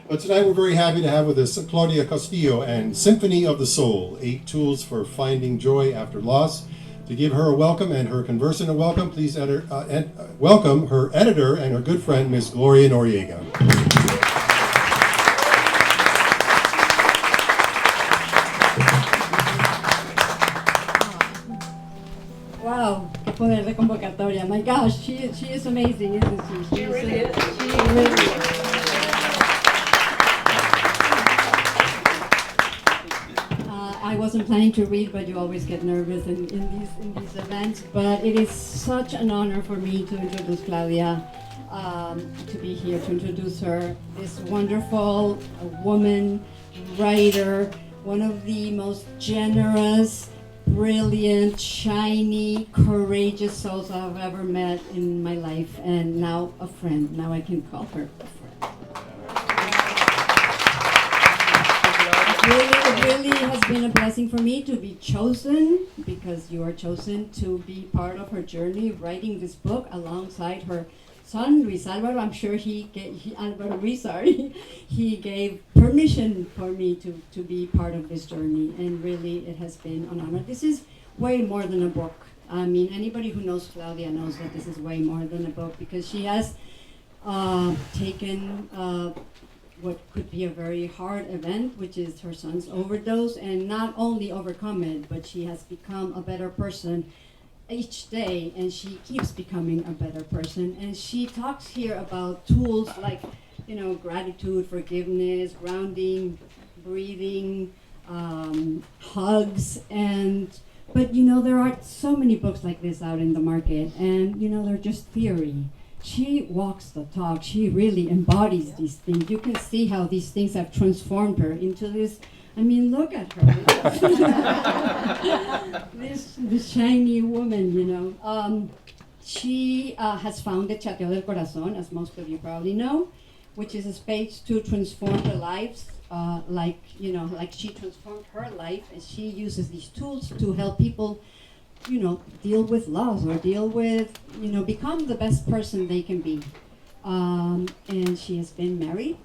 But tonight we're very happy to have with us Claudia Castillo and Symphony of the Soul, 8 Tools for Finding Joy After Loss. To give her a welcome and her conversant a welcome, please welcome her editor and her good friend, Miss Gloria Noriega. Wow, qué poder de convocatoria. My gosh, she is amazing, isn't she? She really is. She really is. I wasn't planning to read, but you always get nervous in these events. But it is such an honor for me to introduce Claudia, to be here to introduce her. This wonderful woman, writer, one of the most generous, brilliant, shiny, courageous souls I've ever met in my life, and now a friend. Now I can call her a friend. It really has been a blessing for me to be chosen, because you are chosen to be part of her journey, writing this book alongside her son, Luis Álvaro. I'm sure Álvaro Luis, he gave permission for me to be part of this journey, and really it has been an honor. This is way more than a book. I mean, anybody who knows Claudia knows that this is way more than a book, because she has taken what could be a very hard event, which is her son's overdose, and not only overcome it, but she has become a better person each day, and she keeps becoming a better person. And she talks here about tools like, gratitude, forgiveness, grounding, breathing, hugs, but there are so many books like this out in the market, and they're just theory. She walks the talk. She really embodies these things. You can see how these things have transformed her into this. I mean, look at her. this shiny woman, She has founded Chateo del Corazón, as most of you probably know, which is a space to transform their lives, like she transformed her life, and she uses these tools to help people, deal with loss, or deal with, become the best person they can be. And she has been married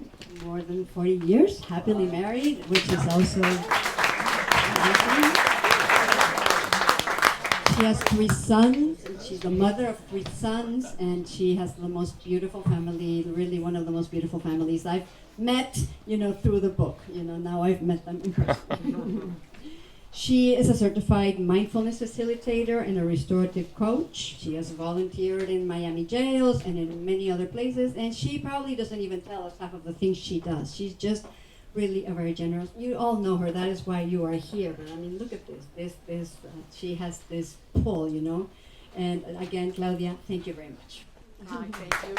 more than 40 years, happily married, which is also amazing. She has 3 sons, and she's the mother of 3 sons, and she has the most beautiful family, really one of the most beautiful families I've met, through the book. Now I've met them in person. She is a certified mindfulness facilitator and a restorative coach. She has volunteered in Miami jails and in many other places, and she probably doesn't even tell us half of the things she does. She's just really a very generous. You all know her. That is why you are here. But I mean, look at this. She has this pull, And again, Claudia, thank you very much. Thank you.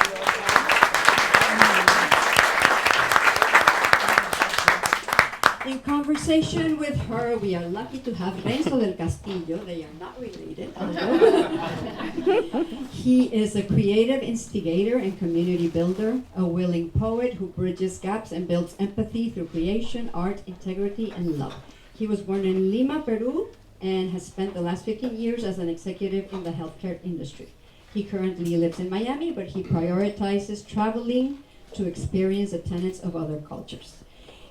In conversation with her, we are lucky to have Renzo del Castillo. They are not related, although. He is a creative instigator and community builder, a willing poet who bridges gaps and builds empathy through creation, art, integrity, and love. He was born in Lima, Peru, and has spent the last 15 years as an executive in the healthcare industry. He currently lives in Miami, but he prioritizes traveling to experience the tenets of other cultures.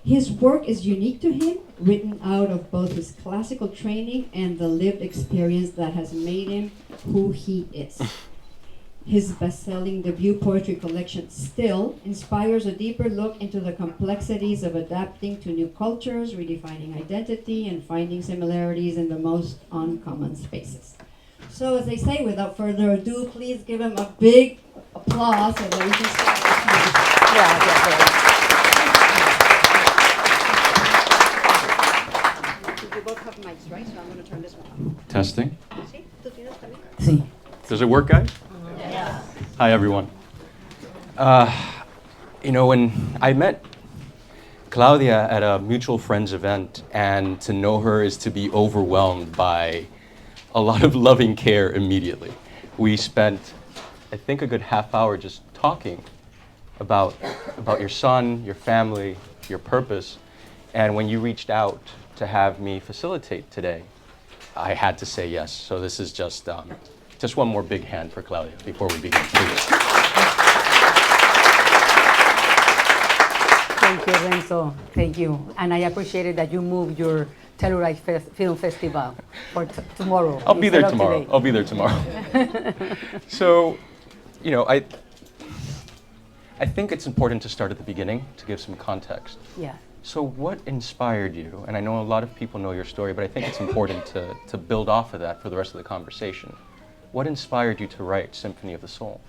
His work is unique to him, written out of both his classical training and the lived experience that has made him who he is. His best-selling debut poetry collection, Still, inspires a deeper look into the complexities of adapting to new cultures, redefining identity, and finding similarities in the most uncommon spaces. So, as they say, without further ado, please give him a big applause so that we can start this meeting. You both have mics, right? So I'm going to turn this one on. Testing. ¿Sí? ¿Tú tienes también? Sí. Does it work, guys? Yeah. Hi, everyone. When I met Claudia at a mutual friends event, and to know her is to be overwhelmed by a lot of loving care immediately. We spent, I think, a good half hour just talking about your son, your family, your purpose. And when you reached out to have me facilitate today, I had to say yes. So this is just one more big hand for Claudia before we begin. Please. Thank you, Renzo. Thank you. And I appreciated that you moved your Telluride Film Festival for tomorrow. I'll be there instead of tomorrow. today. I'll be there tomorrow. So, you know, I think it's important to start at the beginning to give some context. Yeah. So what inspired you? And I know a lot of people know your story, but I think it's important to build off of that for the rest of the conversation. What inspired you to write Symphony of the Soul?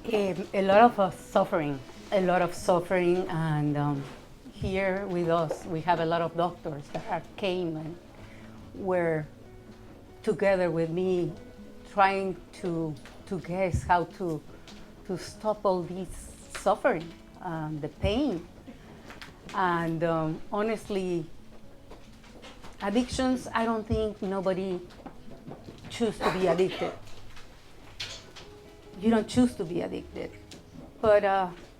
A lot of suffering, and here with us, we have a lot of doctors that came and were together with me trying to guess how to stop all this suffering, the pain. And honestly, addictions, I don't think nobody choose to be addicted. You don't choose to be addicted. But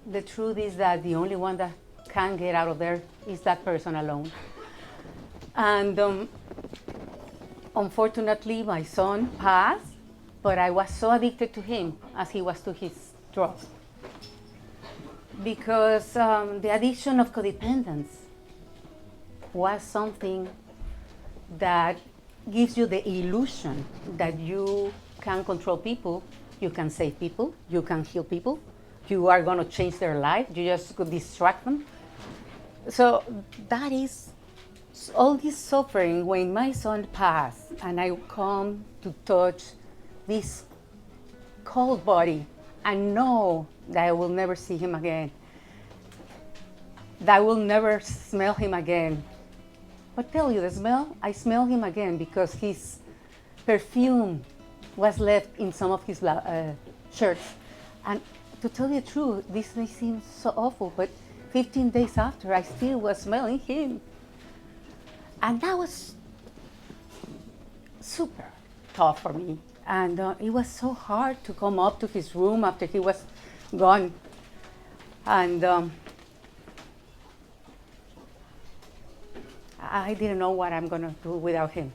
the truth is that the only one that can get out of there is that person alone. And unfortunately, my son passed, but I was so addicted to him as he was to his drugs. Because the addiction of codependence was something that gives you the illusion that you can control people, you can save people, you can heal people, you are going to change their life, you just could distract them. So that is all this suffering. When my son passed and I come to touch this cold body and know that I will never see him again, that I will never smell him again. But tell you the smell, I smell him again because his perfume was left in some of his shirts. And to tell you the truth, this may seem so awful, but 15 days after, I still was smelling him. And that was super tough for me. And it was so hard to come up to his room after he was gone. And I didn't know what I'm going to do without him.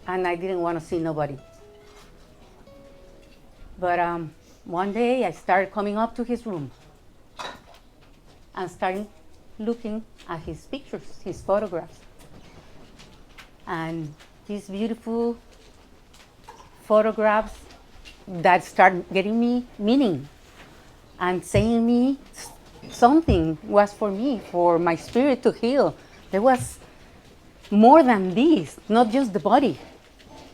And I didn't want to see nobody. But one day I started coming up to his room and starting looking at his pictures, his photographs. And these beautiful photographs that start getting me meaning and saying me something was for me, for my spirit to heal. There was more than this, not just the body.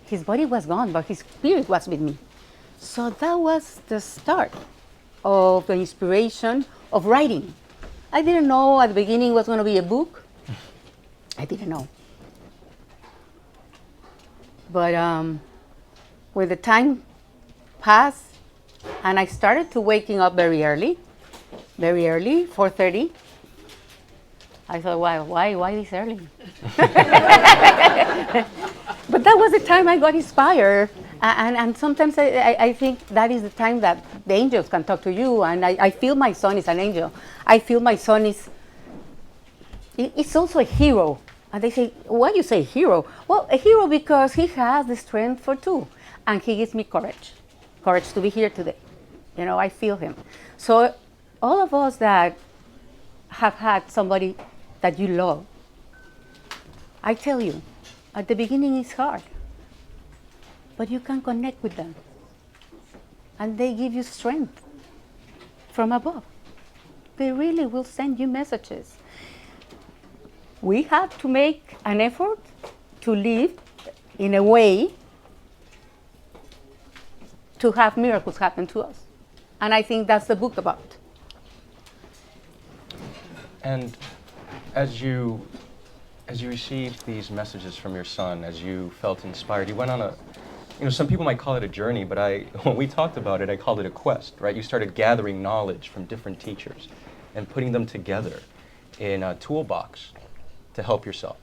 His body was gone, but his spirit was with me. So that was the start of the inspiration of writing. I didn't know at the beginning it was going to be a book. I didn't know. But when the time passed, and I started to waking up very early, 4:30. I thought, why this early? But that was the time I got inspired. And sometimes I think that is the time that the angels can talk to you. And I feel my son is an angel. I feel my son is also a hero. And they say, why do you say hero? Well, a hero because he has the strength for two. And he gives me courage to be here today. You know, I feel him. So all of us that have had somebody that you love, I tell you, at the beginning it's hard. But you can connect with them. And they give you strength from above. They really will send you messages. We have to make an effort to live in a way to have miracles happen to us. And I think that's the book about. And as you received these messages from your son, as you felt inspired, you went on a, some people might call it a journey, but when we talked about it, I called it a quest, right? You started gathering knowledge from different teachers and putting them together in a toolbox to help yourself.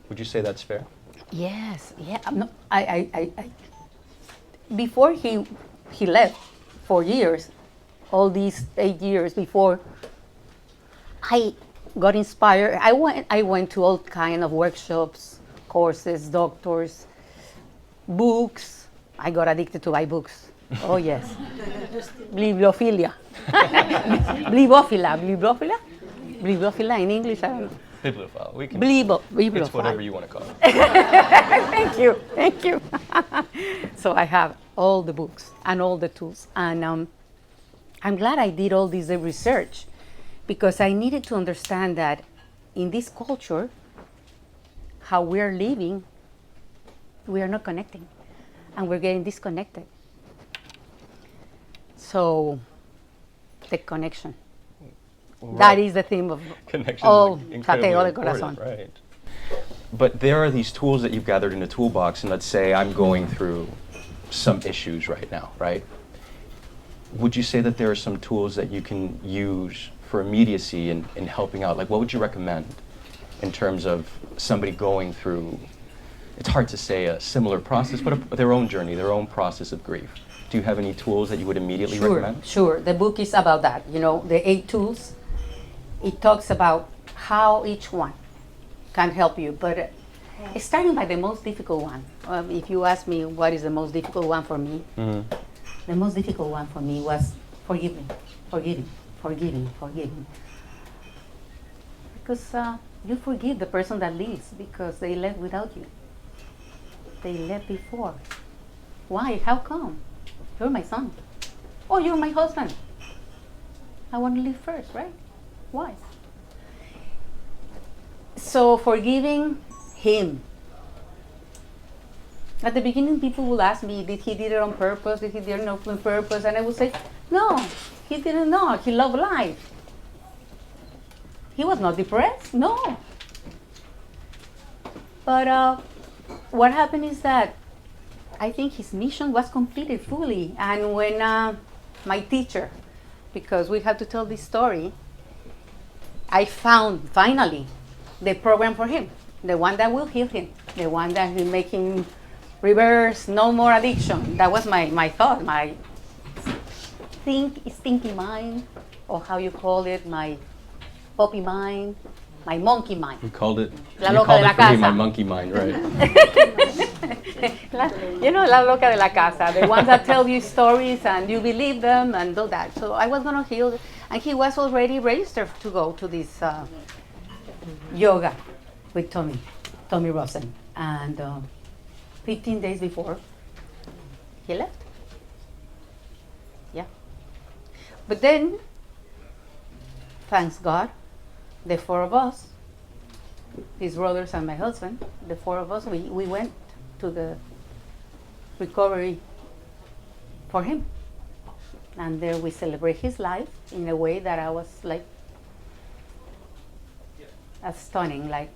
Would you say that's fair? Yes, yeah. No, before he left for years, all these 8 years before, I got inspired. I went to all kind of workshops, courses, doctors, books. I got addicted to buy books. Oh yes, bibliophilia, bibliophila. Bibliophile in English, I don't know. Bibliophile. We can. Bibliophile. It's whatever you want to call it. Thank you, thank you. So I have all the books and all the tools. And I'm glad I did all this research because I needed to understand that in this culture, how we're living, we are not connecting and we're getting disconnected. So the connection. Right. That is the theme of Connection all is incredibly Tateo de important, Corazón. right? But there are these tools that you've gathered in a toolbox, and let's say I'm going through some issues right now, right? Would you say that there are some tools that you can use for immediacy in helping out? Like, what would you recommend in terms of somebody going through, it's hard to say a similar process, but their own journey, their own process of grief? Do you have any tools that you would immediately recommend? Sure. The book is about that. You know, the 8 tools. It talks about how each one can help you, but starting by the most difficult one. If you ask me what is the most difficult one for me, the most difficult one for me was forgiving. Because you forgive the person that leaves because they left without you. They left before. Why? How come? You're my son. Oh, you're my husband. I want to leave first, right? Why? So forgiving him. At the beginning, people will ask me, did he did it on purpose? Did he did it on purpose? And I would say, no, he didn't know. He loved life. He was not depressed, no. But what happened is that I think his mission was completed fully. And when my teacher, because we have to tell this story, I found finally the program for him, the one that will heal him, the one that will make him reverse, no more addiction. That was my thought, my stinky mind, or how you call it, my puppy mind, my monkey mind. You called it, La you loca called de la it for me, casa. my monkey mind, right? You know, la loca de la casa, the ones that tell you stories and you believe them and do that. So I was going to heal, and he was already registered to go to this yoga with Tommy Rosen. And 15 days before, he left. Yeah. But then, thanks God, the 4 of us, his brothers and my husband, the 4 of us, we went to the recovery for him. And there we celebrate his life in a way that I was like, stunning. Like,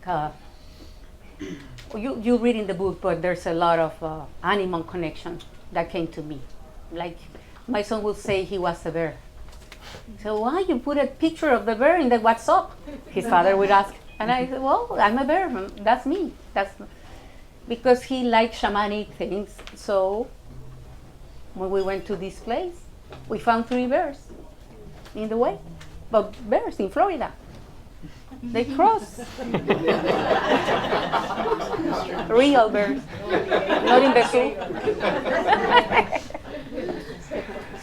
you read in the book, but there's a lot of animal connection that came to me. Like, my son would say he was a bear. So why you put a picture of the bear in the WhatsApp? His father would ask. And I said, well, I'm a bear. That's me. Because he liked shamanic things. So when we went to this place, we found 3 bears in the way. But bears in Florida. They cross. Real bears. Not in the zoo.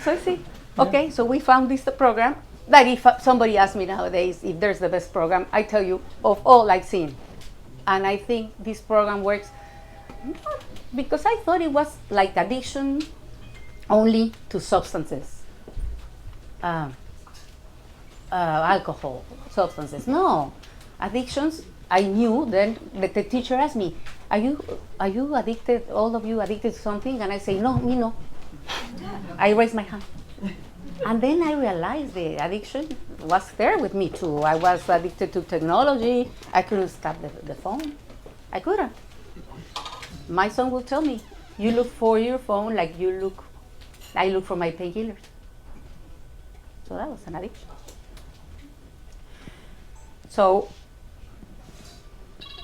So see. Okay, so we found this program that if somebody asks me nowadays if there's the best program, I tell you of all I've seen. And I think this program works because I thought it was like addiction only to substances. Alcohol, substances. No, addictions. I knew then that the teacher asked me, are you addicted, all of you addicted to something? And I say, no, me no. I raised my hand. And then I realized the addiction was there with me too. I was addicted to technology. I couldn't stop the phone. I couldn't. My son will tell me, you look for your phone like I look for my painkillers. So that was an addiction. So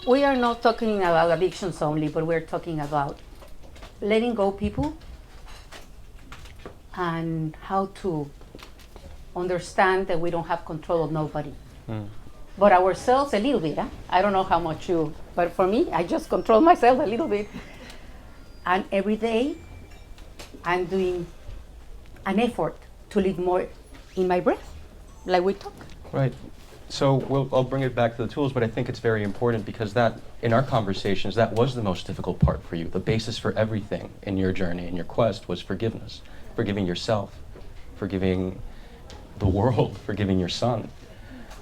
we are not talking about addictions only, but we're talking about letting go people and how to understand that we don't have control of nobody. But ourselves a little bit. I don't know how much you, but for me, I just control myself a little bit. And every day, I'm doing an effort to live more in my breath, like we talk. Right. So I'll bring it back to the tools, but I think it's very important because that, in our conversations, that was the most difficult part for you. The basis for everything in your journey, in your quest, was forgiveness. Forgiving yourself, forgiving the world, forgiving your son.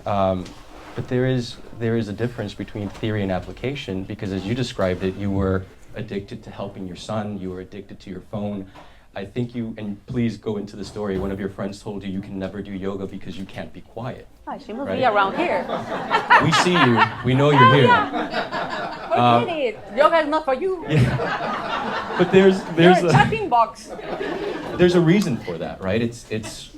But there is a difference between theory and application because, as you described it, you were addicted to helping your son, you were addicted to your phone. I think you, and please go into the story, one of your friends told you can never do yoga because you can't be quiet. Oh, she must Right? be around here. We see you, we know you're here. Forget it. Yoga is not for you. But there's You're a chatting box. there's a reason for that, right? It's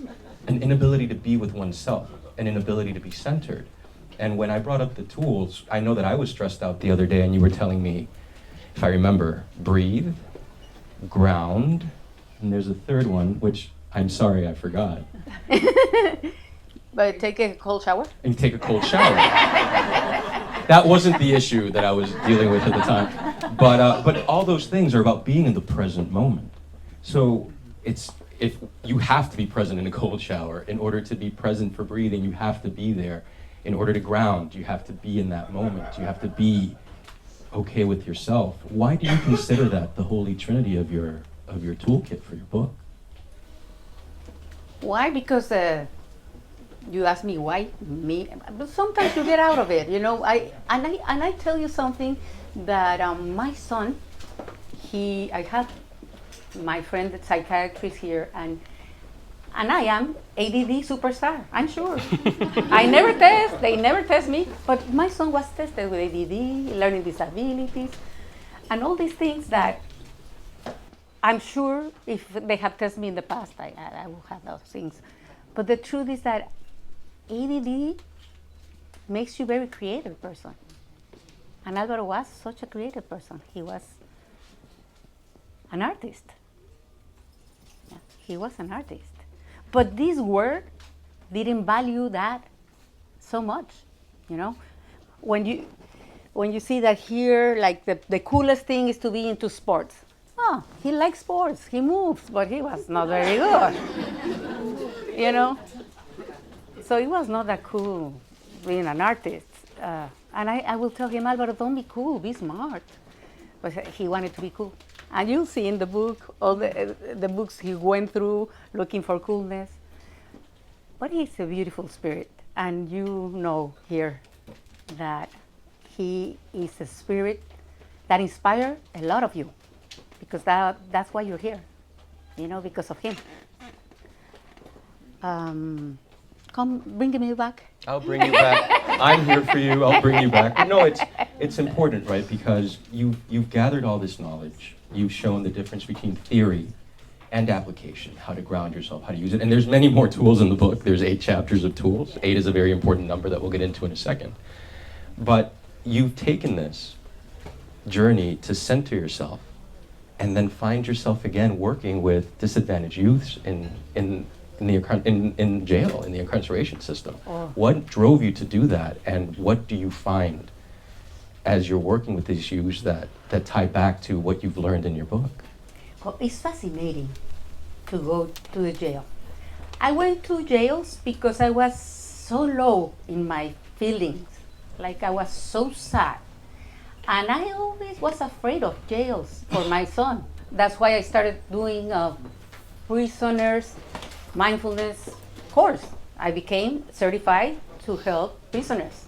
an inability to be with oneself, an inability to be centered. And when I brought up the tools, I know that I was stressed out the other day and you were telling me, if I remember, breathe, ground, and there's a third one, which I'm sorry I forgot. But take a cold shower? And take a cold shower. That wasn't the issue that I was dealing with at the time. But all those things are about being in the present moment. So if you have to be present in a cold shower, in order to be present for breathing, you have to be there. In order to ground, you have to be in that moment. You have to be okay with yourself. Why do you consider that the holy trinity of your toolkit for your book? Why? Because you ask me why me, but sometimes you get out of it, you know. I tell you something that my son, I have my friend, the psychiatrist here, and I am ADD superstar. I'm sure. They never test me, but my son was tested with ADD, learning disabilities, and all these things that I'm sure if they have tested me in the past, I will have those things. But the truth is that ADD makes you a very creative person. And Álvaro was such a creative person. He was an artist. Yeah, he was an artist. But this word didn't value that so much, you know? When you see that here, like the coolest thing is to be into sports. Oh, he likes sports, he moves, but he was not very good, you know? So it was not that cool being an artist. And I will tell him, Álvaro, don't be cool, be smart. But he wanted to be cool. And you'll see in the book, all the books he went through looking for coolness. But he's a beautiful spirit. And you know here that he is a spirit that inspires a lot of you. Because that's why you're here, you know, because of him. Come, bring me back. I'll bring you back. I'm here for you. I'll bring you back. No, it's important, right? Because you've gathered all this knowledge. You've shown the difference between theory and application, how to ground yourself, how to use it. And there's many more tools in the book. There's 8 chapters of tools. 8 is a very important number that we'll get into in a second. But you've taken this journey to center yourself and then find yourself again working with disadvantaged youths in jail, in the incarceration system. Oh. What drove you to do that, and what do you find as you're working with these youths that tie back to what you've learned in your book? Well, it's fascinating to go to the jail. I went to jails because I was so low in my feelings, like I was so sad. And I always was afraid of jails for my son. That's why I started doing a prisoners mindfulness course. I became certified to help prisoners.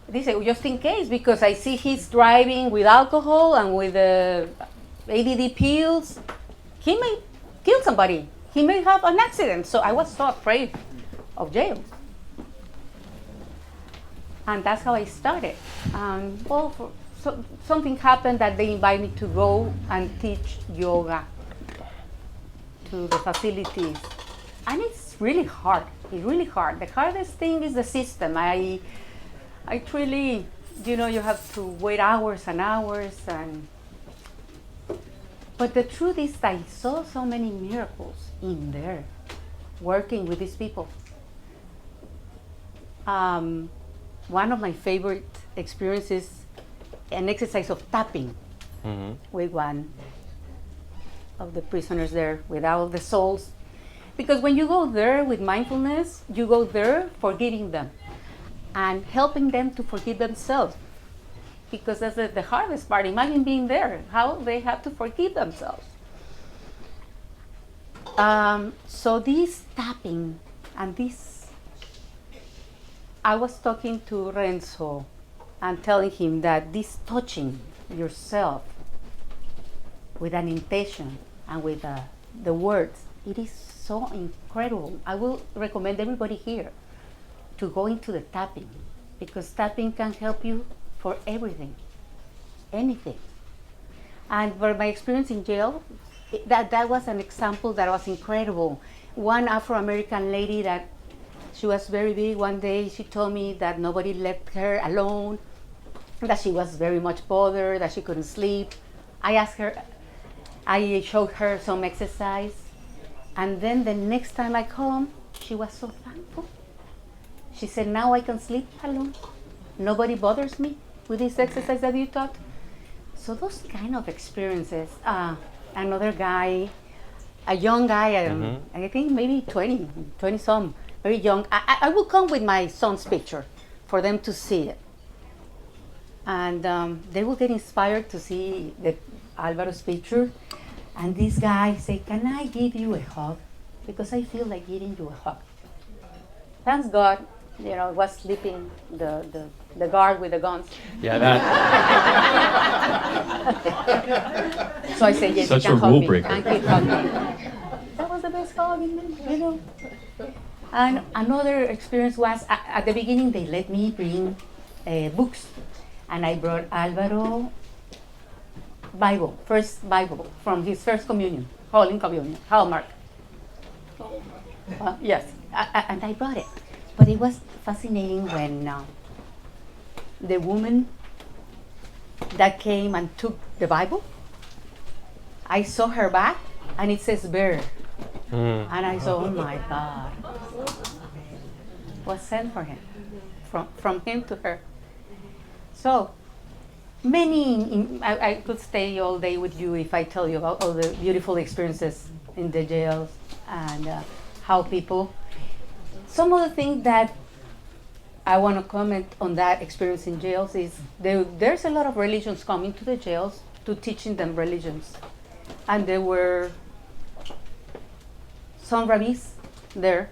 This is just in case, because I see he's driving with alcohol and with ADD pills. He may kill somebody. He may have an accident. So I was so afraid of jail. And that's how I started. Something happened that they invited me to go and teach yoga to the facilities. And it's really hard. It's really hard. The hardest thing is the system. I truly, you know, you have to wait hours and hours. But the truth is that I saw so many miracles in there, working with these people. One of my favorite experiences, an exercise of tapping with one of the prisoners there, with all the souls. Because when you go there with mindfulness, you go there forgiving them. and helping them to forgive themselves. Because that's the hardest part. Imagine being there, how they have to forgive themselves. So this tapping and this, I was talking to Renzo and telling him that this touching yourself with an intention and with the words, it is so incredible. I will recommend everybody here to go into the tapping, because tapping can help you for everything, anything. And for my experience in jail, that was an example that was incredible. One Afro-American lady that she was very big, one day she told me that nobody left her alone, that she was very much bothered, that she couldn't sleep. I showed her some exercise, and then the next time I come, she was so thankful. She said, now I can sleep alone. Nobody bothers me with this exercise that you taught. So those kind of experiences. Another guy, a young guy, I think maybe 20 some, very young. I will come with my son's picture for them to see it. And they will get inspired to see Álvaro's picture. And this guy said, can I give you a hug? Because I feel like giving you a hug. Thanks God, was sleeping the guard with the guns. Yeah, that. So I said, yes, Such you can a hug rule me. breaker. And keep hugging me. That was the best hug, And another experience was, at the beginning, they let me bring books. And I brought Álvaro first Bible from his first communion, Holy Communion, Hallmark. Yes, and I brought it. But it was fascinating when the woman that came and took the Bible, I saw her back and it says bear. And I said, oh my God. Was sent for him, from him to her. So, I could stay all day with you if I tell you about all the beautiful experiences in the jails and how people. Some of the things that I want to comment on that experience in jails is there's a lot of religions coming to the jails to teaching them religions. And there were some rabbis there,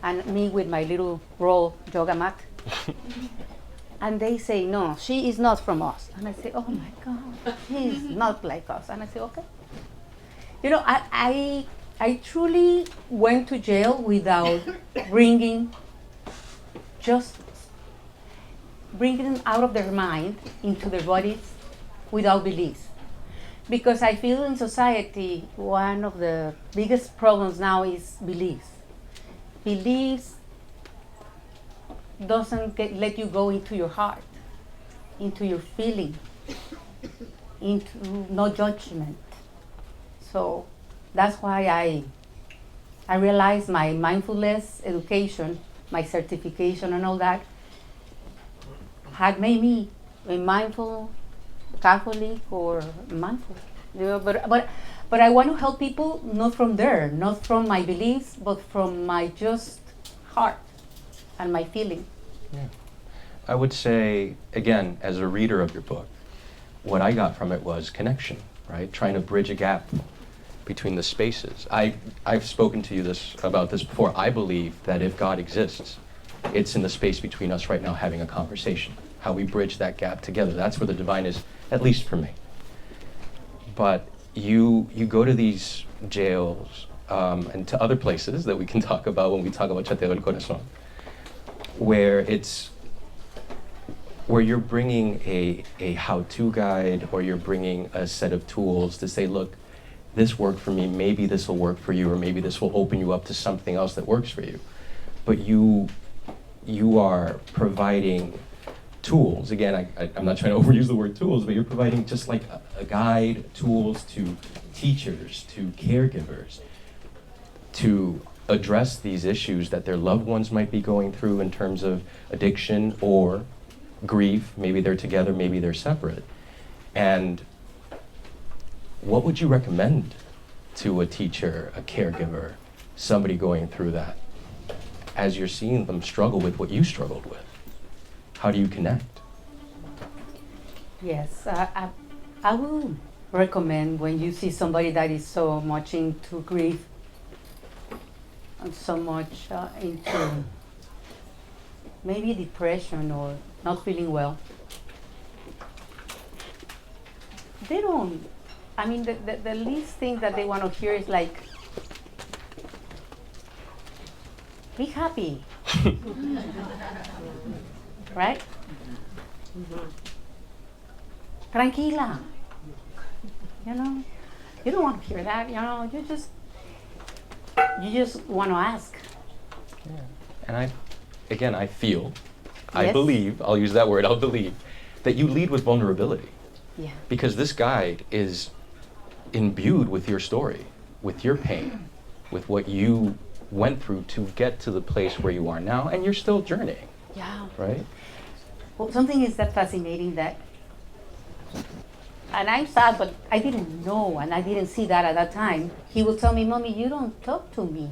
and me with my little roll yoga mat. And they say, no, she is not from us. And I say, oh my God, she is not like us. And I say, okay. I truly went to jail without bringing them out of their mind into their bodies without beliefs. Because I feel in society, one of the biggest problems now is beliefs. Beliefs doesn't let you go into your heart, into your feeling, into no judgment. So that's why I realized my mindfulness education, my certification and all that, had made me a mindful Catholic or mindful. But I want to help people not from there, not from my beliefs, but from my just heart and my feeling. Yeah. I would say, again, as a reader of your book, what I got from it was connection, right? Trying to bridge a gap between the spaces. I've spoken to you about this before. I believe that if God exists, it's in the space between us right now having a conversation, how we bridge that gap together. That's where the divine is, at least for me. But you go to these jails and to other places that we can talk about when we talk about Chateo del Corazón, where you're bringing a how-to guide, or you're bringing a set of tools to say, look, this worked for me, maybe this will work for you, or maybe this will open you up to something else that works for you. But you are providing tools. Again, I'm not trying to overuse the word tools, but you're providing just like a guide, tools to teachers, to caregivers, to address these issues that their loved ones might be going through in terms of addiction or grief. Maybe they're together, maybe they're separate. And what would you recommend to a teacher, a caregiver, somebody going through that, as you're seeing them struggle with what you struggled with? How do you connect? Yes, I will recommend when you see somebody that is so much into grief and so much into maybe depression or not feeling well. They don't, I mean, the least thing that they want to hear is like, be happy. Right? Tranquila. You know, you don't want to hear that. You know, you just want to ask. And I feel, I Yes. believe, I'll use that word, I'll believe, that you lead with vulnerability. Yeah. Because this guide is imbued with your story, with your pain, with what you went through to get to the place where you are now, and you're still journeying, Yeah. right? Well, something is that fascinating that, and I'm sad, but I didn't know and I didn't see that at that time. He would tell me, Mommy, you don't talk to me.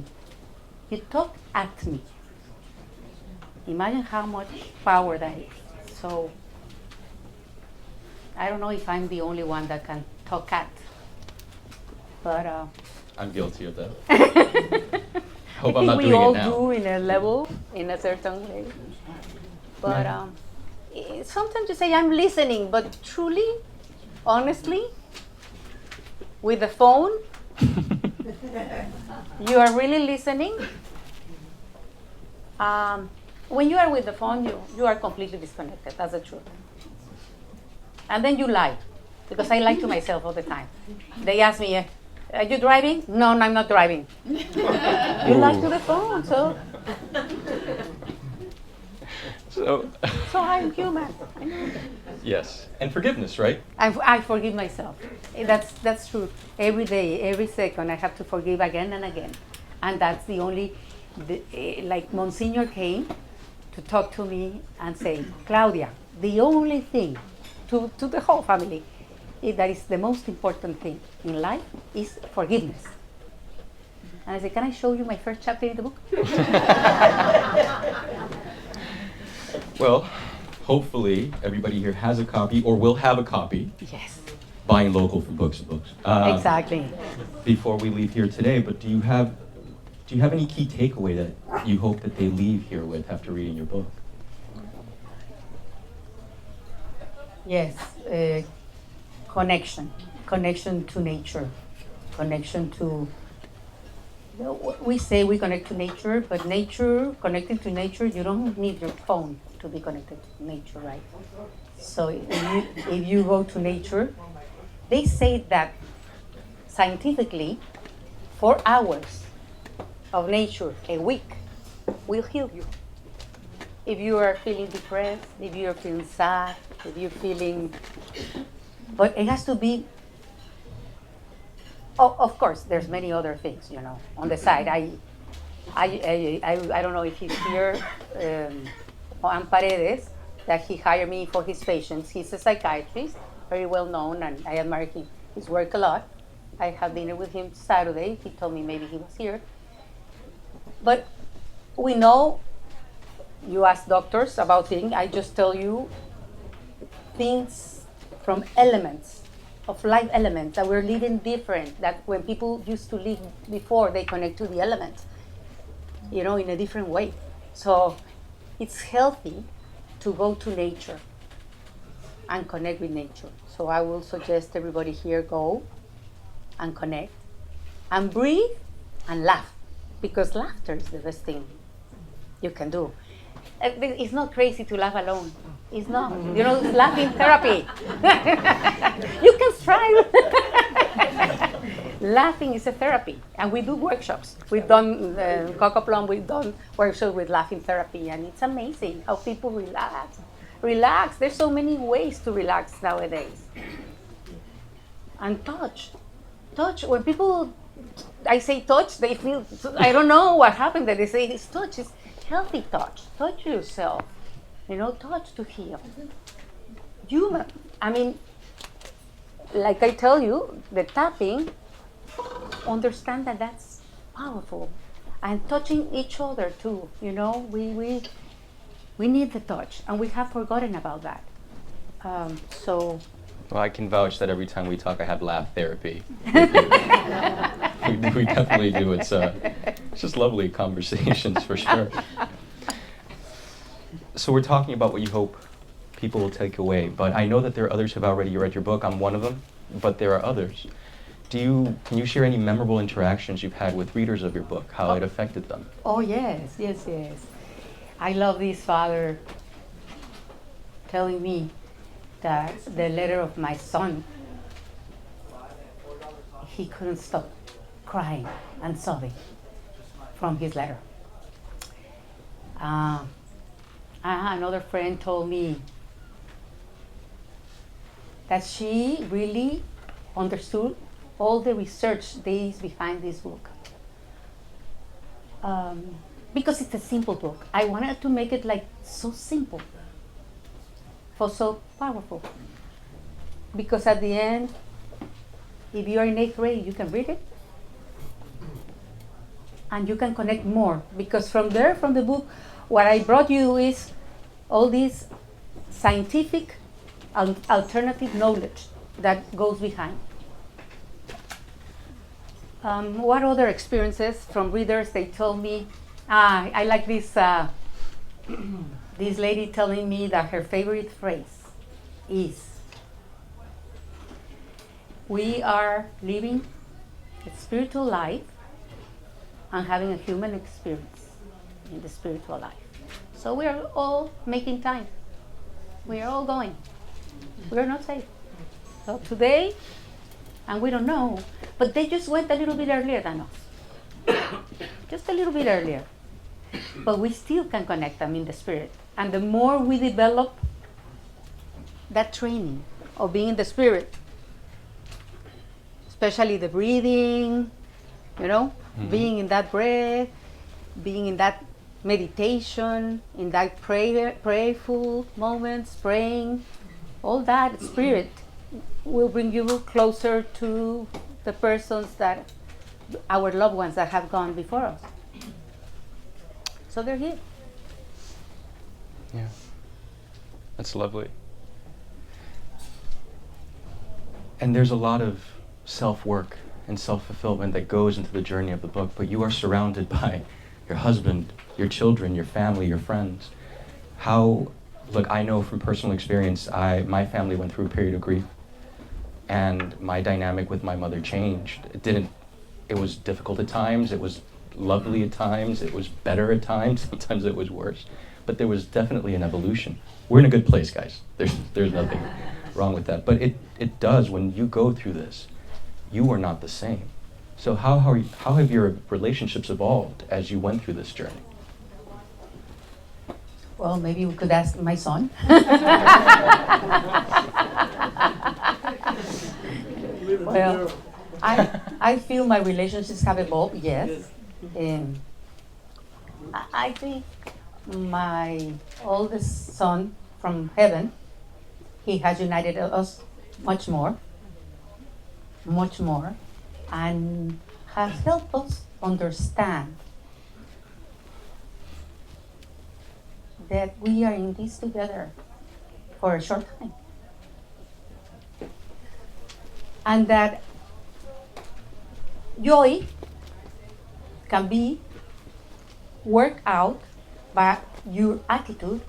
You talk at me. Imagine how much power that is. So, I don't know if I'm the only one that can talk at. But I'm guilty of that. I Hope I'm think not we doing all it now. do in a level, in a certain way. But sometimes you say, I'm listening, but truly, honestly, with the phone, you are really listening. When you are with the phone, you are completely disconnected. That's the truth. And then you lie, because I lie to myself all the time. They ask me, are you driving? No, I'm not driving. You lie to the phone, so So, I'm human. I know. yes. And forgiveness, right? I forgive myself. That's true. Every day, every second, I have to forgive again and again. And that's the only, like Monsignor came to talk to me and say, Claudia, the only thing to the whole family that is the most important thing in life is forgiveness. And I said, can I show you my first chapter in the book? Well, hopefully everybody here has a copy or will have a copy. Yes. Buying local from Books and Books. Exactly. Before we leave here today, but do you have any key takeaway that you hope that they leave here with after reading your book? Yes, connection to nature, connection to, we say we connect to nature, but connecting to nature, you don't need your phone to be connected to nature, right? So if you go to nature, they say that scientifically, 4 hours of nature a week will heal you. If you are feeling depressed, if you are feeling sad, if you're feeling, but it has to be. Oh, of course, there's many other things, on the side. I don't know if he's here, Juan Paredes, that he hired me for his patients. He's a psychiatrist, very well known, and I admire his work a lot. I had dinner with him Saturday. He told me maybe he was here. But we know, you ask doctors about things, I just tell you things from elements, of life elements, that we're living different, that when people used to live before, they connect to the elements, in a different way. So it's healthy to go to nature and connect with nature. So I will suggest everybody here go and connect and breathe and laugh, because laughter is the best thing you can do. It's not crazy to laugh alone. It's not. It's laughing therapy. You can strive. Laughing is a therapy, and we do workshops. We've done Coco Plum. We've done workshops with laughing therapy, and it's amazing how people relax. Relax. There's so many ways to relax nowadays. And touch. When people, I say touch, they feel. I don't know what happened. That they say it's touch. It's healthy touch. Touch yourself. Touch to heal. Like I tell you, the tapping, understand that that's powerful. And touching each other too, We need the touch, and we have forgotten about that. So Well, I can vouch that every time we talk, I have laugh therapy. We definitely do. It's just lovely conversations for sure. So we're talking about what you hope people will take away, but I know that there are others who have already read your book. I'm one of them, but there are others. Can you share any memorable interactions you've had with readers of your book, how it affected them? Oh, yes. I love this father telling me that the letter of my son, he couldn't stop crying and sobbing from his letter. Another friend told me that she really understood all the research that is behind this book. Because it's a simple book. I wanted to make it like so simple, for so powerful. Because at the end, if you are in 8th grade, you can read it. And you can connect more. Because from the book, what I brought you is all this scientific alternative knowledge that goes behind. What other experiences from readers? They told me, I like this this lady telling me that her favorite phrase is, we are living a spiritual life and having a human experience in the spiritual life. So we are all making time. We are all going. We are not safe. So today, and we don't know, but they just went a little bit earlier than us. Just a little bit earlier. But we still can connect them in the spirit. And the more we develop that training of being in the spirit, especially the breathing, being in that breath, being in that meditation, in that prayerful moments, praying, all that spirit will bring you closer to the persons that, our loved ones that have gone before us. So they're here. Yeah, that's lovely. And there's a lot of self-work and self-fulfillment that goes into the journey of the book, but you are surrounded by your husband, your children, your family, your friends. Look, I know from personal experience, my family went through a period of grief, and my dynamic with my mother changed. It was difficult at times, it was lovely at times, it was better at times, sometimes it was worse. But there was definitely an evolution. We're in a good place, guys. There's nothing wrong with that. But it does, when you go through this, you are not the same. So how have your relationships evolved as you went through this journey? Well, maybe we could ask my son. Well, I feel my relationships have evolved, yes. I think my oldest son from heaven, he has united us much more, and has helped us understand that we are in this together for a short time. And that joy can be worked out by your attitude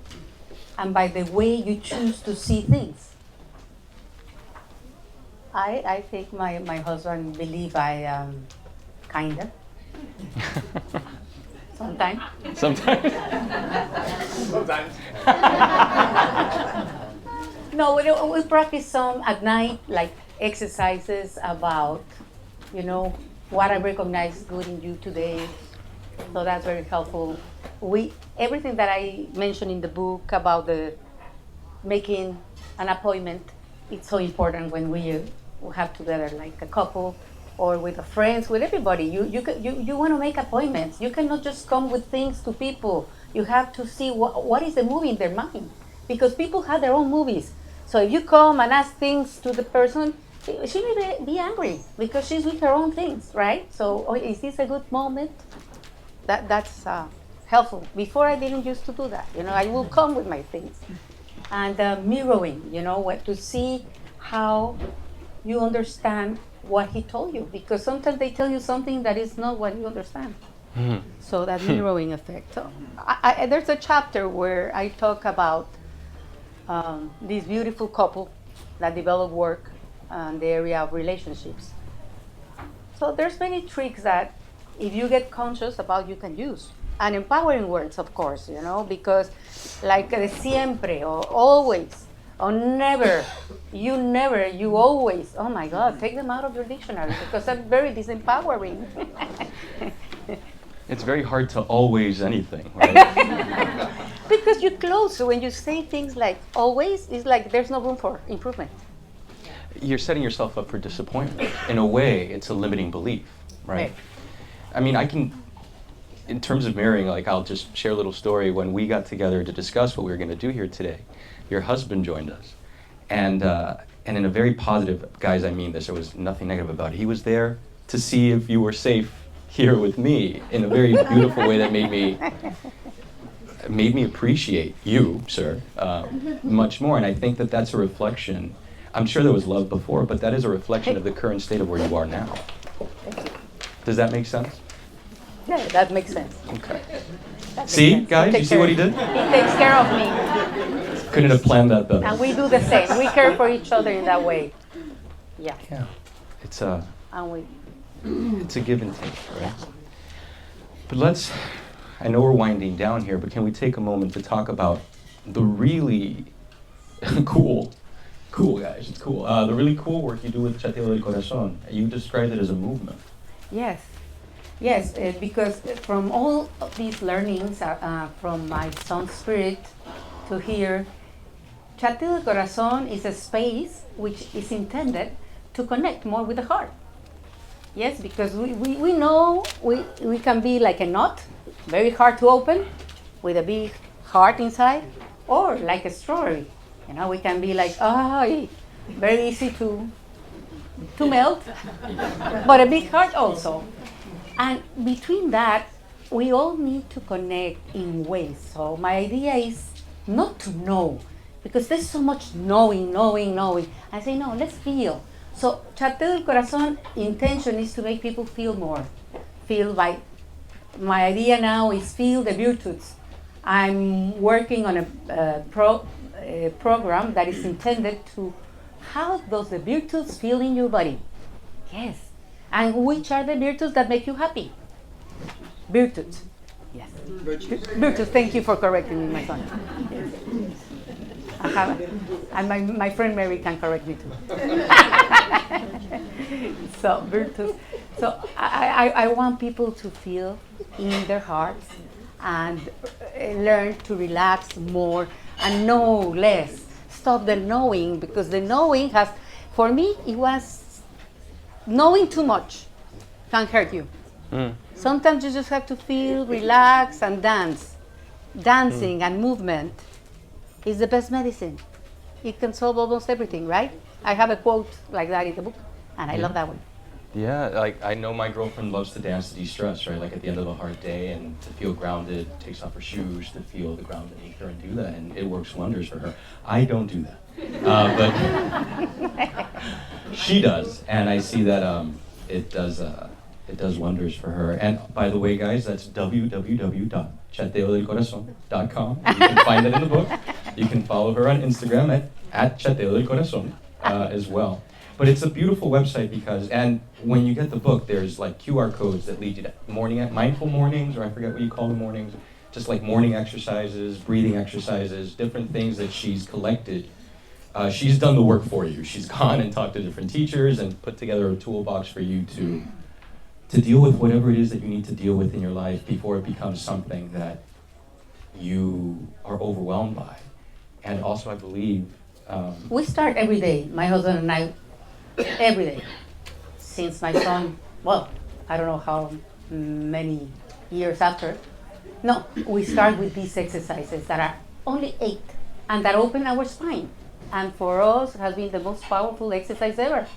and by the way you choose to see things. I think my husband believes I am kinder. Sometimes. Sometimes. No, we practice some at night, like exercises about, what I recognize good in you today. So that's very helpful. Everything that I mentioned in the book about the making an appointment, it's so important when we have together like a couple or with the friends, with everybody. You want to make appointments. You cannot just come with things to people. You have to see what is the movie in their mind, because people have their own movies. So if you come and ask things to the person, she may be angry because she's with her own things, right? So is this a good moment? That's helpful. Before I didn't used to do that. I will come with my things. And mirroring, what to see how you understand what he told you. Because sometimes they tell you something that is not what you understand. So that mirroring effect. So there's a chapter where I talk about this beautiful couple that develop work in the area of relationships. So there's many tricks that if you get conscious about, you can use. And empowering words, of course, because like the siempre or always or never, you always, oh my God, take them out of your dictionary because they're very disempowering. It's very hard to always anything, right? Because you close. So when you say things like always, it's like there's no room for improvement. You're setting yourself up for disappointment. In a way, it's a limiting belief, right? I mean, in terms of marrying, like I'll just share a little story. When we got together to discuss what we were going to do here today, your husband joined us. And in a very positive, guys, I mean this, there was nothing negative about it. He was there to see if you were safe here with me in a very beautiful way that made me appreciate you, sir, much more. And I think that that's a reflection. I'm sure there was love before, but that is a reflection of the current state of where you are now. Does that make sense? Yeah, that makes sense. Okay. See, guys, you see what he did? He takes care of me. Couldn't have planned that better. And we do the same. We care for each other in that way. Yeah. Yeah. It's a give and take, right? But I know we're winding down here, but can we take a moment to talk about the really cool guys, it's cool. The really cool work you do with Chateo del Corazón. You described it as a movement. Yes, because from all of these learnings, from my son's spirit to here, Chateo del Corazón is a space which is intended to connect more with the heart. Yes, because we know we can be like a knot, very hard to open, with a big heart inside, or like a strawberry. We can be like, very easy to melt, but a big heart also. And between that, we all need to connect in ways. So my idea is not to know, because there's so much knowing. I say, no, let's feel. So Chateo del Corazón intention is to make people feel more. My idea now is feel the virtues. I'm working on a program that is intended to how does the virtues feel in your body? Yes. And which are the virtues that make you happy? Virtues. Yes. Virtues. Thank you for correcting me, my son. Yes. And my friend Mary can correct me too. So virtues. So I want people to feel in their hearts and learn to relax more and know less. Stop the knowing, because the knowing for me, it was knowing too much can hurt you. Sometimes you just have to feel, relax, and dance. Dancing and movement is the best medicine. It can solve almost everything, right? I have a quote like that in the book, and I love that one. Yeah, like I know my girlfriend loves to dance to de-stress, right? Like at the end of a hard day and to feel grounded, takes off her shoes to feel the grounded nature and do that, and it works wonders for her. I don't do that, but she does, and I see that it does wonders for her. And by the way, guys, that's www.chateodelcorazon.com. You can find it in the book. You can follow her on Instagram at Chateo del Corazón as well. But it's a beautiful website and when you get the book, there's like QR codes that lead you to mindful mornings, or I forget what you call the mornings, just like morning exercises, breathing exercises, different things that she's collected. She's done the work for you. She's gone and talked to different teachers and put together a toolbox for you to deal with whatever it is that you need to deal with in your life before it becomes something that you are overwhelmed by. And also, I believe... we start every day, my husband and I, every day, since my son, I don't know how many years after. No, we start with these exercises that are only 8 and that open our spine. And for us, it has been the most powerful exercise ever.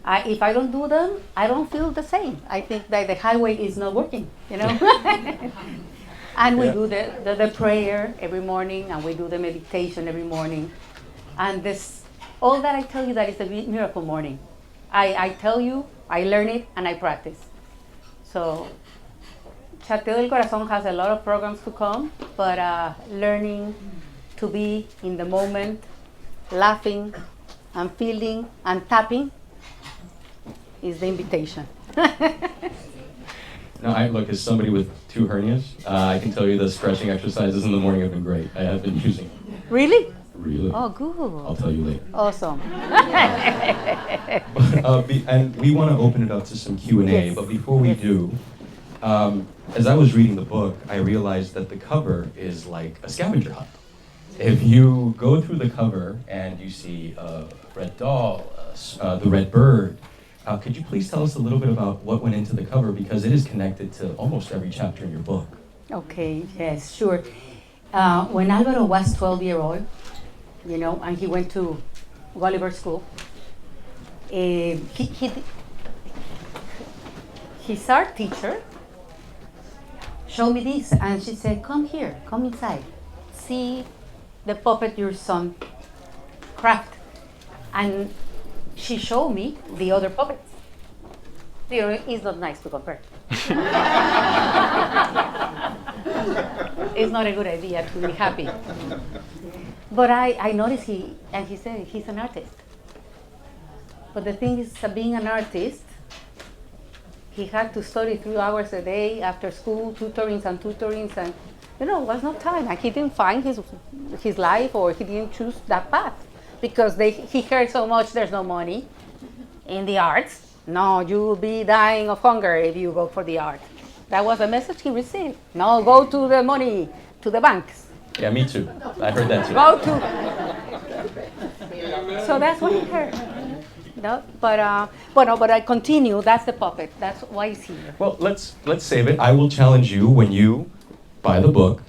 If I don't do them, I don't feel the same. I think that the highway is not working, And we Yeah. do the prayer every morning, and we do the meditation every morning. And this, all that I tell you, that is the miracle morning. I tell you, I learn it, and I practice. So, Chateo del Corazón has a lot of programs to come, but learning to be in the moment, laughing, and feeling, and tapping is the invitation. No, I look, as somebody with 2 hernias, I can tell you the stretching exercises in the morning have been great. I have been using them. Really? Really? Oh, good. I'll tell you later. Awesome. And we want to open it up to some Q&A, Yes. but before we do, as I was reading the book, I realized that the cover is like a scavenger hunt. If you go through the cover and you see a red doll, the red bird, could you please tell us a little bit about what went into the cover, because it is connected to almost every chapter in your book. Okay, yes, sure. When Álvaro was 12-year old, and he went to Gulliver School, his art teacher showed me this, and she said, come here, come inside, see the puppet your son craft. And she showed me the other puppets. It's not nice to compare. It's not a good idea to be happy. But I noticed he said he's an artist. But the thing is, being an artist, he had to study 3 hours a day after school, tutorings, and it was no time. And he didn't find his life, or he didn't choose that path, because he heard so much there's no money in the arts. No, you will be dying of hunger if you go for the art. That was a message he received. No, go to the money, to the banks. Yeah, me too. I heard that too. Go to. So that's what he heard. No, but I continue. That's the puppet. That's why he's here. Well, let's save it. I will challenge you when you buy the book,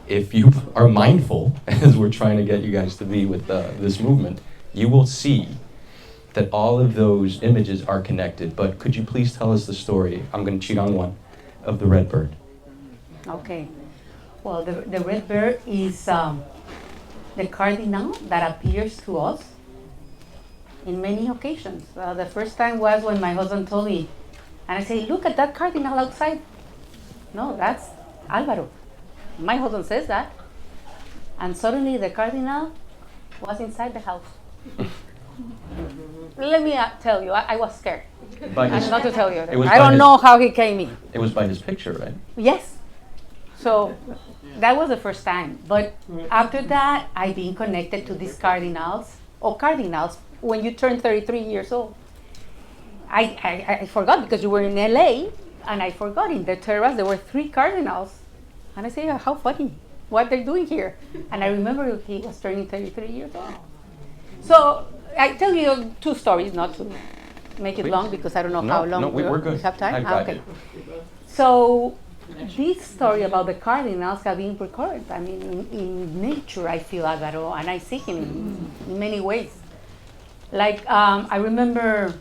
if you are mindful, as we're trying to get you guys to be with this movement, you will see that all of those images are connected. But could you please tell us the story, I'm going to cheat on one, of the red bird? Okay. Well, the red bird is the cardinal that appears to us in many occasions. The first time was when my husband told me, and I say, look at that cardinal outside. No, that's Álvaro. My husband says that. And suddenly the cardinal was inside the house. Let me tell you, I was scared. Not to tell you. I don't know how he came in. It was by his picture, right? Yes. So that was the first time. But after that, I've been connected to these cardinals, when you turn 33 years old. I forgot, because you were in LA, and I forgot in the terrace there were 3 cardinals. And I say, how funny, what they're doing here. And I remember he was turning 33 years old. So I tell you 2 stories, not to make it long, because I don't know how long we're good. we have time. I've got Okay. you. So this story about the cardinals have been recorded. I mean, in nature, I feel Álvaro, and I see him in many ways. Like, I remember,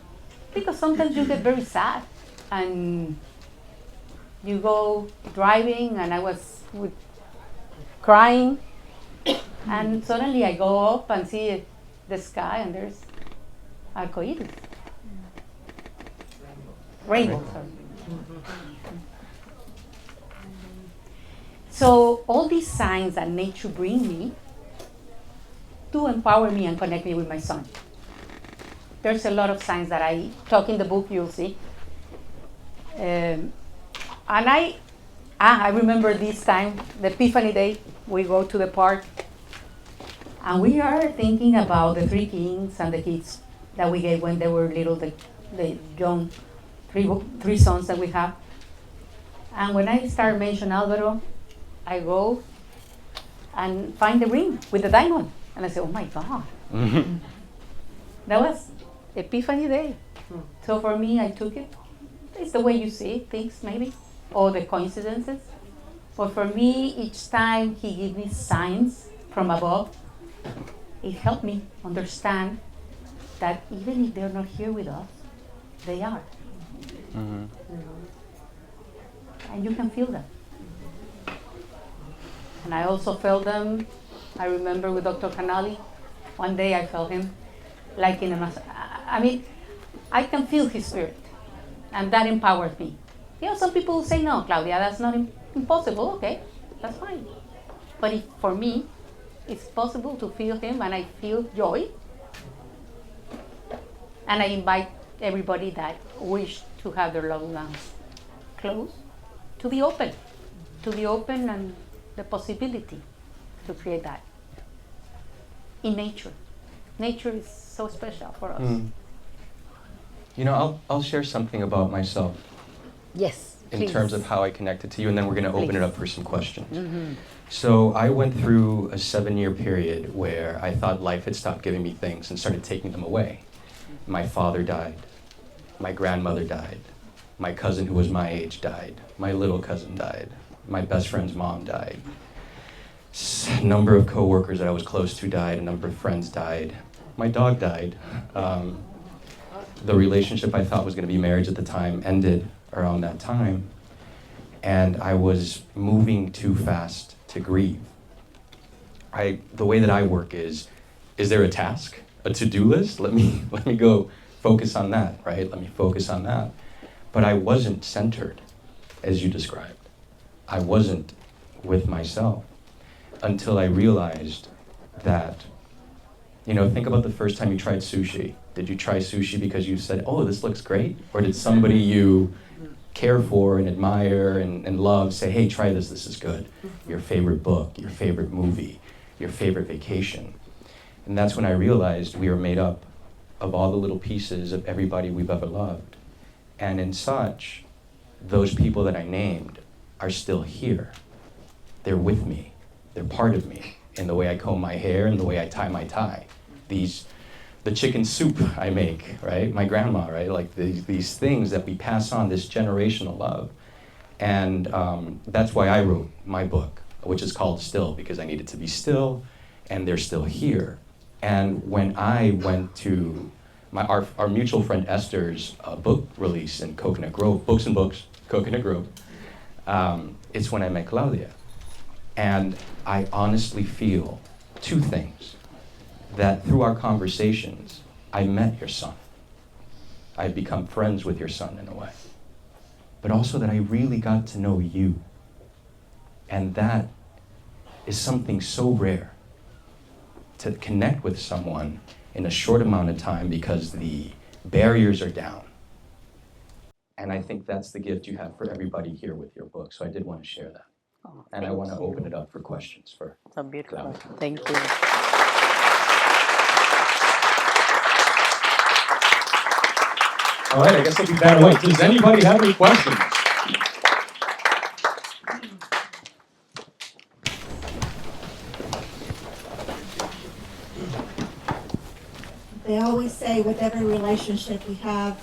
because sometimes you get very sad, and you go driving, and I was crying, and suddenly I go up and see the sky, and there's arcoíris. Rainbow, sorry. So all these signs that nature brings me do empower me and connect me with my son. There's a lot of signs that I talk in the book, you'll see. And I remember this time, the Epiphany Day, we go to the park, and we are thinking about the 3 kings and the kids that we gave when they were little, the young 3 sons that we have. And when I start mentioning Álvaro, I go and find the ring with the diamond. And I say, oh my God. That was Epiphany Day. So for me, I took it. It's the way you see things, maybe, or the coincidences. But for me, each time he gives me signs from above, it helped me understand that even if they're not here with us, they are. Mm-hmm. And you can feel that. And I also felt them. I remember with Dr. Canali, one day I felt him like in a I mean, I can feel his spirit, and that empowers me. You know, some people say, no, Claudia, that's not impossible. Okay, that's fine. But if, for me, it's possible to feel him, and I feel joy. And I invite everybody that wish to have their loved ones close to be open and the possibility to create that in nature. Nature is so special for us. You know, I'll share something about myself Yes, in please. terms of how I connected to you, and then we're going to open it up for some questions. Mm-hmm. So I went through a 7-year period where I thought life had stopped giving me things and started taking them away. My father died. My grandmother died. My cousin who was my age died. My little cousin died. My best friend's mom died. A number of coworkers that I was close to died. A number of friends died. My dog died. The relationship I thought was going to be marriage at the time ended around that time. And I was moving too fast to grieve. The way that I work is there a task, a to-do list? Let me go focus on that, right? Let me focus on that. But I wasn't centered, as you described. I wasn't with myself until I realized that, you know, think about the first time you tried sushi. Did you try sushi because you said, oh, this looks great? Or did somebody you care for and admire and love say, hey, try this is good. Your favorite book, your favorite movie, your favorite vacation. And that's when I realized we are made up of all the little pieces of everybody we've ever loved. And in such, those people that I named are still here. They're with me. They're part of me in the way I comb my hair and the way I tie my tie. The chicken soup I make, right? My grandma, right? Like these things that we pass on, this generational love. And that's why I wrote my book, which is called Still, because I needed to be still, and they're still here. And when I went to our mutual friend Esther's book release in Coconut Grove, Books and Books, Coconut Grove, it's when I met Claudia. And I honestly feel two things. That through our conversations, I met your son. I've become friends with your son in a way. But also that I really got to know you. And that is something so rare, to connect with someone in a short amount of time because the barriers are down. And I think that's the gift you have for everybody here with your book. So I did want to share that. Oh, And I want to open it up for questions for so beautiful. Claudia. Thank you. All right, I guess I'll be that way. Does anybody have any questions? They always say with every relationship we have,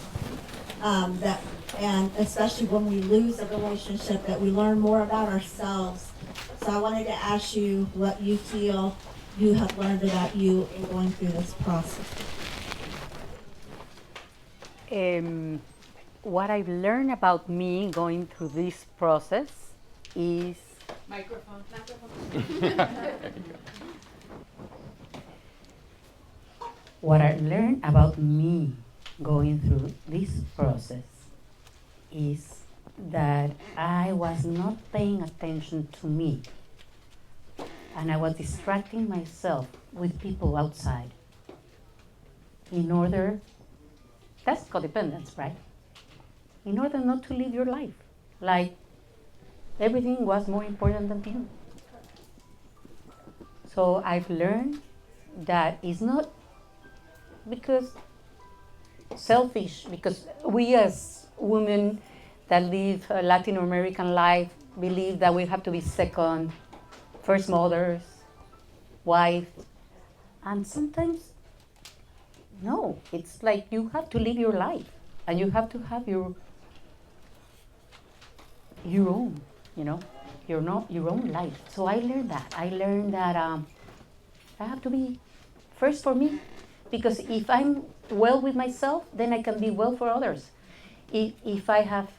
and especially when we lose a relationship, that we learn more about ourselves. So I wanted to ask you what you feel you have learned about you in going through this process. What I've learned about me going through this process is Microphone. what I learned about me going through this process is that I was not paying attention to me, and I was distracting myself with people outside in order, that's codependence, right? In order not to live your life. Like everything was more important than you. So I've learned that it's not because selfish, because we as women that live a Latin American life believe that we have to be second, first mothers, wife, and sometimes no, it's like you have to live your life and you have to have your own, your own life. So I learned that. I learned that I have to be first for me, because if I'm well with myself, then I can be well for others. If I have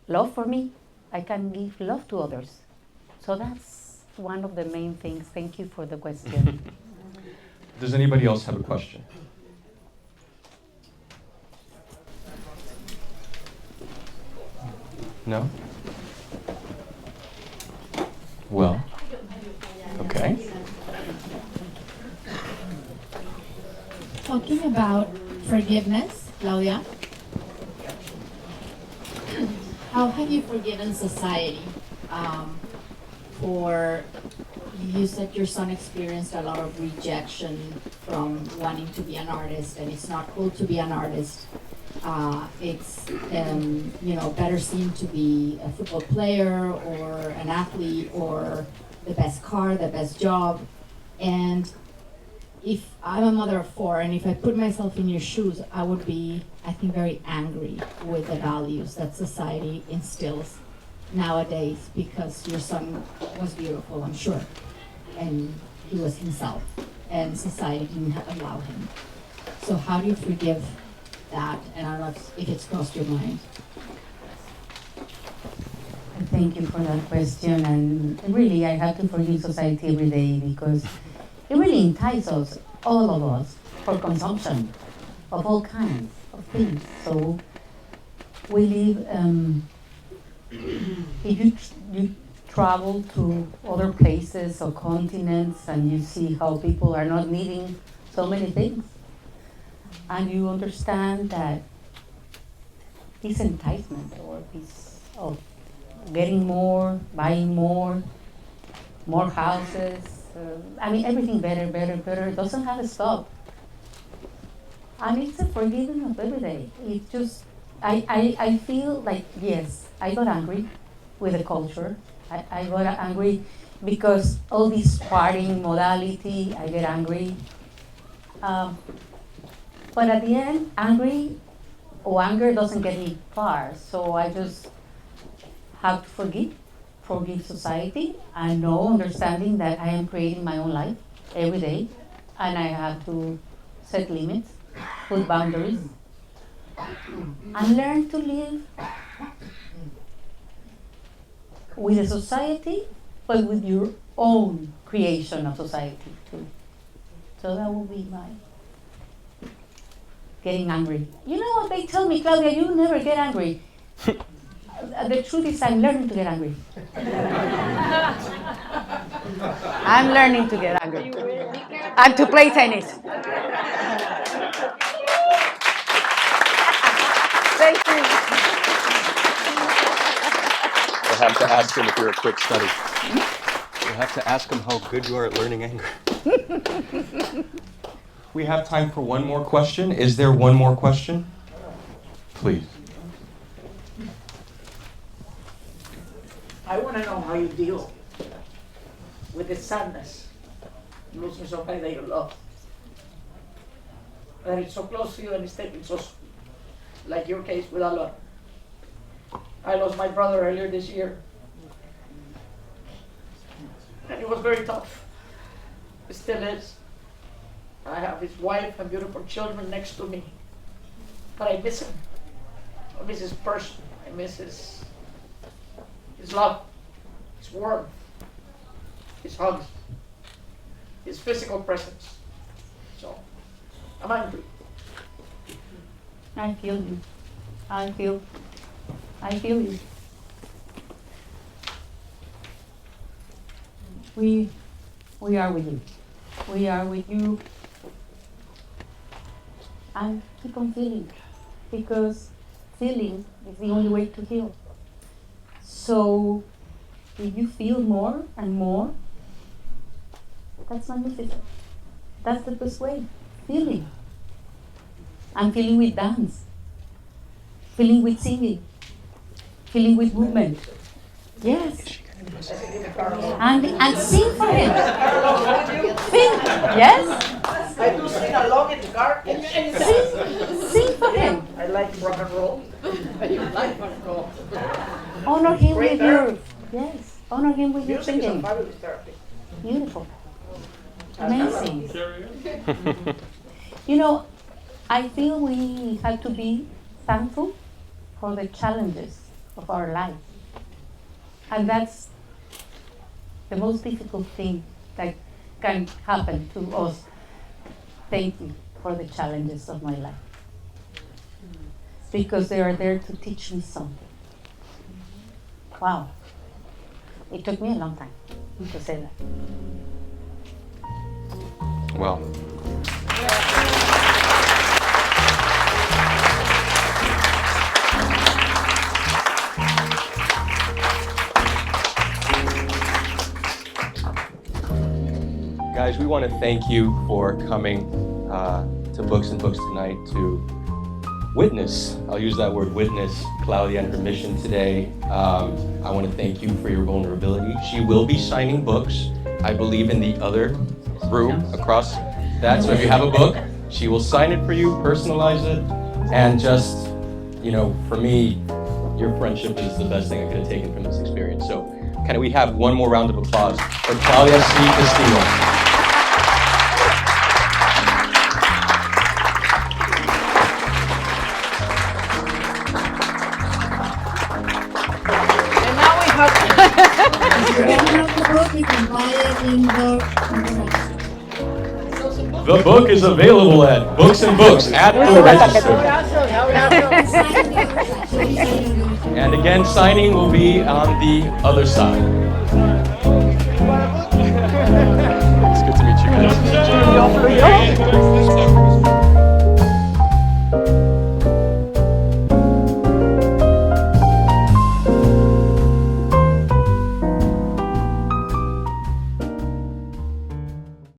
love for me, I can give love to others. So that's one of the main things. Thank you for the question. Does anybody else have a question? No? Well, okay. Talking about forgiveness, Claudia, how have you forgiven society for, you said your son experienced a lot of rejection from wanting to be an artist, and it's not cool to be an artist. It's better seen to be a football player or an athlete or the best car, the best job. And if I'm a mother of 4, and if I put myself in your shoes, I would be, I think, very angry with the values that society instills nowadays, because your son was beautiful, I'm sure, and he was himself, and society didn't allow him. So how do you forgive that? And I don't know if it's crossed your mind. Thank you for that question. And really, I have to forgive society every day, because it really entices us, all of us, for consumption of all kinds of things. So we live, if you travel to other places or continents and you see how people are not needing so many things, and you understand that this enticement or this of getting more, buying more houses, everything better, doesn't have a stop. And it's a forgiving of every day. It just, I feel like, yes, I got angry with the culture. I got angry because all this partying modality, I get angry. But at the end, anger doesn't get me far. So I just have to forgive society, and know, understanding that I am creating my own life every day, and I have to set limits, put boundaries, and learn to live with a society, but with your own creation of society too. So that will be my getting angry. You know what they tell me, Claudia, you never get angry. The truth is, I'm learning to get angry. I'm learning to get angry. And to play tennis. Thank you. We'll have to ask him if you're a quick study. We'll have to ask him how good you are at learning anger. We have time for one more question. Is there one more question? Please. I want to know how you deal with the sadness, losing somebody that you love. That it's so close to you and it's taking so, like your case with Álvaro. I lost my brother earlier this year. And it was very tough. It still is. I have his wife and beautiful children next to me. But I miss him. I miss his person. I miss his love, his warmth, his hugs, his physical presence. So, I'm angry. I feel you. I feel you. We are with you. We are with you. And keep on feeling, because feeling is the only way to heal. So if you feel more and more, that's magnificent. That's the best way. Feeling. And feeling with dance. Feeling with singing. Feeling with movement. Yes. And sing for him. Sing. Yes? I do sing along in the car. Sing for him. I like rock and roll. You like rock and roll. Honor him Great with therapy. your, yes, honor him with your Music is a singing. fabulous therapy. Beautiful. Amazing. You know, I feel we have to be thankful for the challenges of our life. And that's the most difficult thing that can happen to us. Thank you for the challenges of my life. Because they are there to teach me something. Wow. It took me a long time to say that. Well. Guys, we want to thank you for coming to Books and Books tonight to witness, I'll use that word, witness Claudia and her mission today. I want to thank you for your vulnerability. She will be signing books, I believe, in the other room across that. So if you have a book, she will sign it for you, personalize it, and just, you know, for me, your friendship is the best thing I could have taken from this experience. So can we have one more round of applause for Claudia C. Castillo? If you don't have the book, you can buy it in the The book is available at Books and Books at the register. And again, signing will be on the other side. It's good to meet you guys.